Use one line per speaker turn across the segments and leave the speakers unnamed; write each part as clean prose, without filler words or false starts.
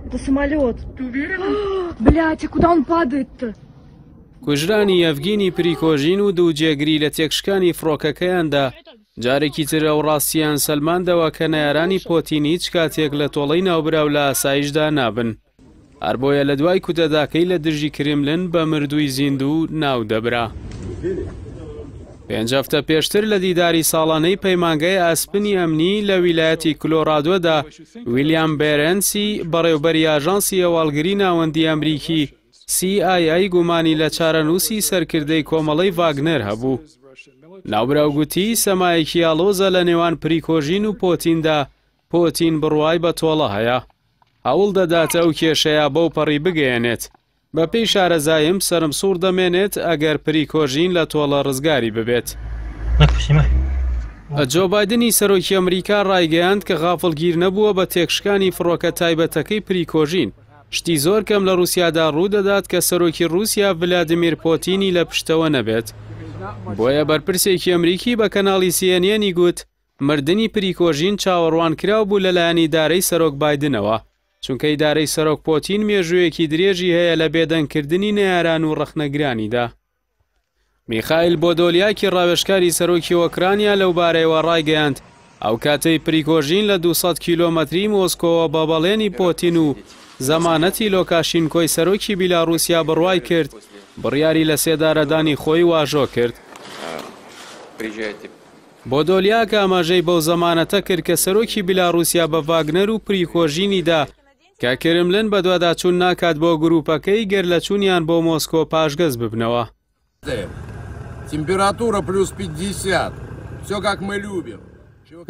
Это самолет. Ты уверена? Блять, а куда он падает-то?
کوژرانی یەڤگینی پریکۆژین و دوو جێگری لە تێکشکانی فڕۆکەکەیاندا جارێکی تر ئەو ڕاستیان سەلماندەوە کە نەیارانی پۆتین هیچ کاتێک لە تۆڵەی ناوبراو لە ئاسایشدا نابن. هەر بۆیە لە دوای کوتەداکەی لە دژی کرێملن بە مردووی زیندوو ناو دەبرا. 5 هەفتە پێشتر لە دیداری ساڵانەی پەیمانگای ئاسپنی ئەمنی لە ویلایەتی کلۆرادۆدا ویلیام بێرنسی بەڕێوەبەری ئاژانسی هەواڵگری ناوەندی ئەمریکی CIA گومانی لە چارەنووسی سەرکردەی کۆمەڵەی ڤاگنەر هەبوو. ناوبراو گوتی سەمایەکی ئاڵۆزە لە نێوان پریکۆژین و پۆتیندا پۆتین بڕوای بە تۆڵە هەیە. هەوڵ دەداتە ئەو کێشەیە بەو پەڕی بگەێنێت. بە پێی شارەزایم سرم سوور دەمێنێت ئەگەر پریکۆژین لە تۆڵە ڕزگاری ببێت. جۆ بایدنی سەرۆکی ئەمریکا ڕایگەیاند کە غافڵگیر نەبووە بە تێکشکانی فڕۆکە تایبەتەکەی پریکۆژین. شتی زۆر کەم لە رووسیادا ڕوودەدات کە سەرۆکی رووسیا ڤلادیمیر پۆتینی لە پشتەوە نەبێت. بۆیە بەرپرسێکی ئەمریکی بە کەناڵی CNN گوت مردنی پریکۆژین چاوەڕوان کراو بوو لەلایەنی دارەی سەرۆک بایدنەوە، چونکە ئیدارەی سەرۆک پۆتین مێژوویەکی درێژی هەیە لە بێدەنگکردنی نەیاران و ڕەخنەگرانیدا. میخائیل بۆدۆلیاکی ڕاوێژکاری سەرۆکی ئۆکرانیا لەو بارەیەوە ڕایگەیاند ئەو کاتەی پریکۆژین لە 200 کیلۆمەتری مۆسکۆوە بە بەڵێنی پۆتین و زەمانەتی لۆکاشینکۆی سەرۆکی بیلاڕووسیا بڕوای کرد بڕیاری لە سێدارەدانی خۆی واژۆ کرد. بۆدۆلیا کە ئاماژەی بەو زەمانەتە کرد کە سەرۆکی بیلاڕووسیا بە ڤاگنەر و پریکۆژینیدا کە کرملن بە دوواداچوون ناکات بۆ گروپەکەی گەر لە چوونیان بۆ مۆسکۆ پاشگەز ببنەوە.
تمپێراتورە +50. Всё как мы любим.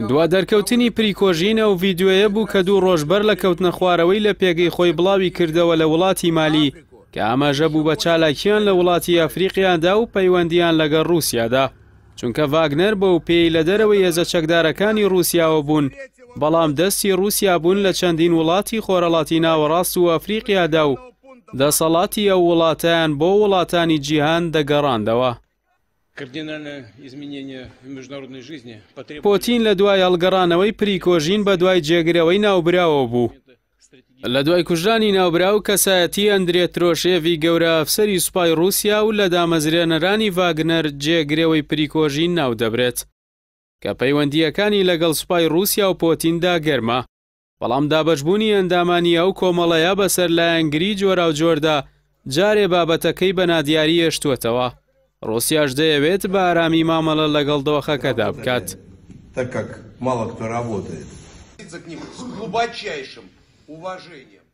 دوا دەرکەوتنی پریکۆژینە و ڤیددیۆیە بوو کە 2 ڕۆژبەر لە کەوتنە خوارەوەی لە پێگەی خۆی بڵاوی کردەوە لە وڵاتی مالی کە ئاماژە بوو بە چالاکیان لە وڵاتی ئەفریقیادا و پەیوەندیان لەگەڵ رووسیادا، چونکە ڤاگنەر بە و پێی لە دەرەوەی هێزە چەکدارەکانی رووسیاوە بوون، بەڵام دەستی رووسیا بوون لە چەندین وڵاتی خۆرەڵاتی ناوەڕاست و ئەفریقیادا و دەسەڵاتی ئەو وڵاتیان بۆ وڵاتانی جیهان دەگەڕاندەوە. پۆتین لە دوای هەڵگەڕانەوەی پریکۆژین بە دوای جێگرەوەی ناوبراوە بوو. لە دوای کوژرانی ناوبراو کەسایەتی ئەندرێ ترۆشێڤی گەورە ئەفسەری سوپای رووسیا و لە دامەزرێنەرانی ڤاگنەر جێگرەوەی پریکۆژین ناو دەبرێت کە پەیوەندیەکانی لەگەڵ سوپای رووسیا و پۆتیندا گەرمە، بەڵام دابەشبوونی ئەندامانی ئەو کۆمەڵەیە بەسەر لایەنگری جۆرا و جۆردا جارێ بابەتەکەی بە نادیاری هێشتووەتەوە. رووسیاش دەیەوێت بە ئارامی مامەڵە لەگەڵ دۆخەکەدا بکات.
Так как мало кто работает. К ним с глубочайшим уважением.